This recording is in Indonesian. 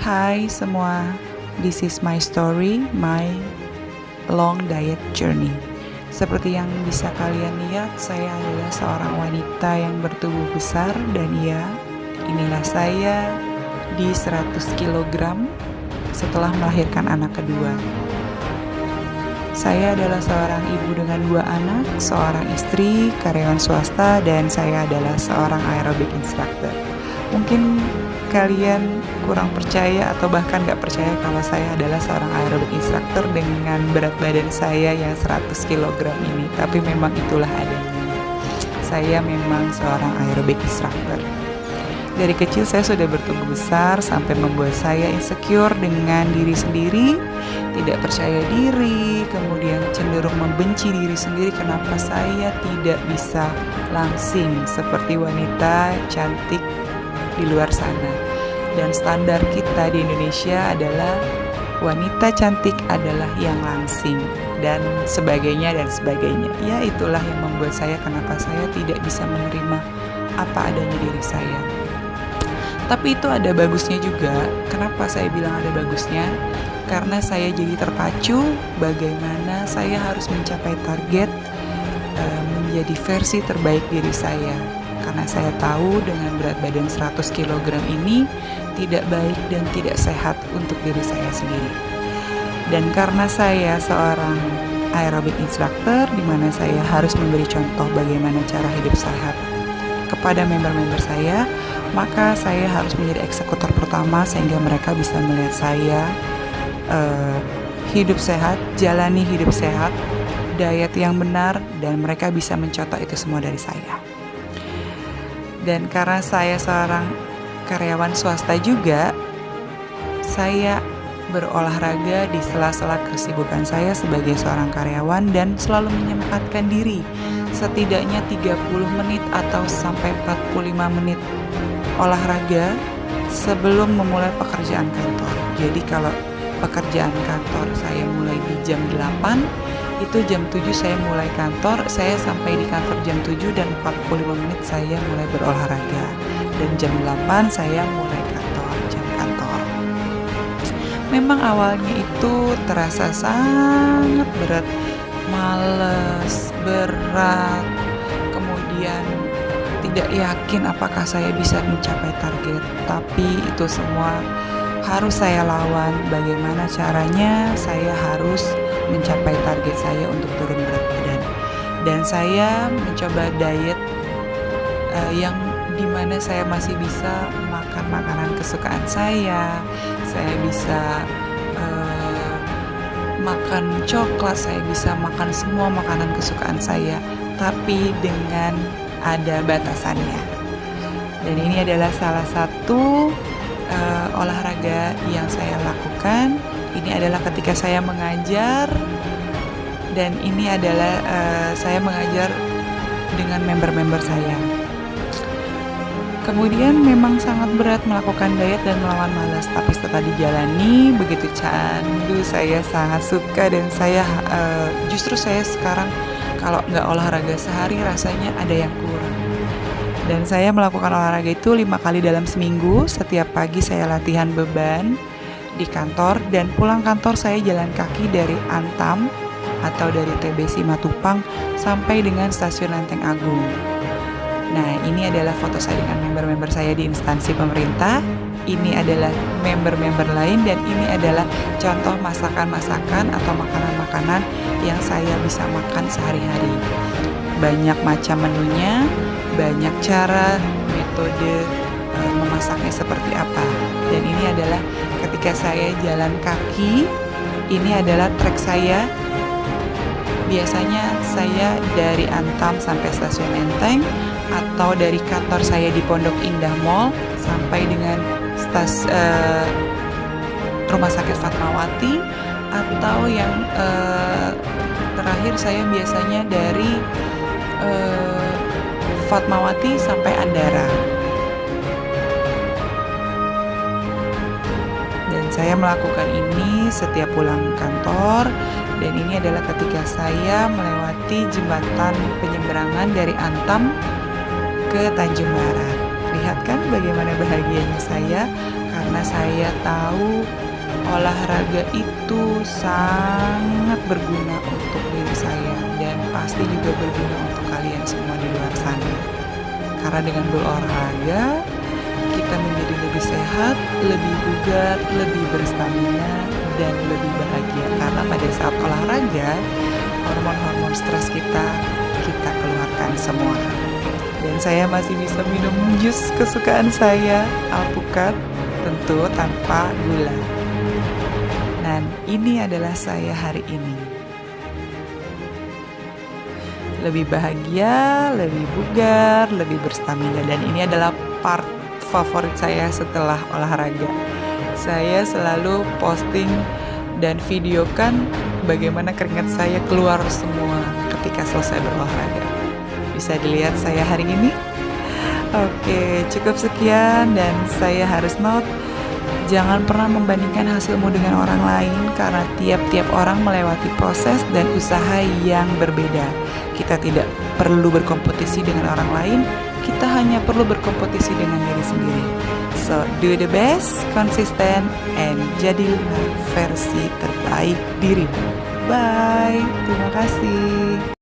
Hai semua, this is my story, my long diet journey. Seperti yang bisa kalian lihat, saya adalah seorang wanita yang bertubuh besar dan ya, inilah saya di 100 kg setelah melahirkan anak kedua. Saya adalah seorang ibu dengan 2 anak, seorang istri, karyawan swasta, dan saya adalah seorang aerobik instructor. Mungkin kalian kurang percaya atau bahkan gak percaya kalau saya adalah seorang aerobik instructor dengan berat badan saya yang 100 kg ini. Tapi memang itulah adanya. Saya memang seorang aerobik instructor. Dari kecil saya sudah bertumbuh besar sampai membuat saya insecure dengan diri sendiri, tidak percaya diri, kemudian cenderung membenci diri sendiri kenapa saya tidak bisa langsing seperti wanita cantik di luar sana. Dan standar kita di Indonesia adalah wanita cantik adalah yang langsing dan sebagainya dan sebagainya. Ya, itulah yang membuat saya kenapa saya tidak bisa menerima apa adanya diri saya. Tapi itu ada bagusnya juga. Kenapa saya bilang ada bagusnya? Karena saya jadi terpacu bagaimana saya harus mencapai target menjadi versi terbaik diri saya. Karena saya tahu dengan berat badan 100 kg ini tidak baik dan tidak sehat untuk diri saya sendiri. Dan karena saya seorang aerobik instructor di mana saya harus memberi contoh bagaimana cara hidup sehat kepada member-member saya, maka saya harus menjadi eksekutor pertama sehingga mereka bisa melihat saya hidup sehat, jalani hidup sehat, diet yang benar, dan mereka bisa mencontoh itu semua dari saya. Dan karena saya seorang karyawan swasta juga, saya berolahraga di sela-sela kesibukan saya sebagai seorang karyawan dan selalu menyempatkan diri setidaknya 30 menit atau sampai 45 menit olahraga sebelum memulai pekerjaan kantor. Jadi kalau pekerjaan kantor saya mulai di jam 8, itu jam 7 saya mulai kantor, saya sampai di kantor jam 7 dan 45 menit saya mulai berolahraga. Dan jam 8 saya mulai jam kantor. Memang awalnya itu terasa sangat berat, males, berat, kemudian tidak yakin apakah saya bisa mencapai target. Tapi itu semua harus saya lawan. Bagaimana caranya saya harus mencapai target saya untuk turun berat badan. Dan saya mencoba diet yang dimana saya masih bisa makan makanan kesukaan saya bisa makan coklat, saya bisa makan semua makanan kesukaan saya, tapi dengan ada batasannya. Dan ini adalah salah satu olahraga yang saya lakukan. Ini adalah ketika saya mengajar, dan ini adalah saya mengajar dengan member-member saya. Kemudian memang sangat berat melakukan diet dan melawan malas, tapi setelah dijalani begitu candu, saya sangat suka. Dan saya justru saya sekarang kalau nggak olahraga sehari rasanya ada yang kurang. Dan saya melakukan olahraga itu 5 kali dalam seminggu. Setiap pagi saya latihan beban di kantor, dan pulang kantor saya jalan kaki dari Antam atau dari TBC Matupang sampai dengan stasiun Lenteng Agung. Nah, ini adalah foto saya dengan member-member saya di instansi pemerintah. Ini adalah member-member lain, dan ini adalah contoh masakan-masakan atau makanan-makanan yang saya bisa makan sehari-hari. Banyak macam menunya, banyak cara, metode memasaknya seperti apa. Dan ini adalah ketika saya jalan kaki, ini adalah trek saya. Biasanya saya dari Antam sampai stasiun Menteng, atau dari kantor saya di Pondok Indah Mall sampai dengan Rumah Sakit Fatmawati, atau yang terakhir saya biasanya dari Fatmawati sampai Andara. Dan saya melakukan ini setiap pulang kantor. Dan ini adalah ketika saya melewati jembatan penyeberangan dari Antam ke Tanjung Barat. Lihat kan bagaimana bahagianya saya karena saya tahu olahraga itu sangat berguna untuk diri saya dan pasti juga berguna untuk kalian semua di luar sana. Karena dengan berolahraga, kita menjadi lebih sehat, lebih bugar, lebih berstamina, dan lebih bahagia. Karena pada saat olahraga, hormon-hormon stres kita keluarkan semua. Dan saya masih bisa minum jus kesukaan saya, alpukat, tentu tanpa gula. Dan ini adalah saya hari ini. Lebih bahagia, lebih bugar, lebih berstamina. Dan ini adalah part favorit saya setelah olahraga. Saya selalu posting dan videokan bagaimana keringat saya keluar semua ketika selesai berolahraga. Bisa dilihat saya hari ini. Oke, cukup sekian dan saya harus note, jangan pernah membandingkan hasilmu dengan orang lain karena tiap-tiap orang melewati proses dan usaha yang berbeda. Kita tidak perlu berkompetisi dengan orang lain, kita hanya perlu berkompetisi dengan diri sendiri. So, do the best, konsisten, and jadilah versi terbaik dirimu. Bye, terima kasih.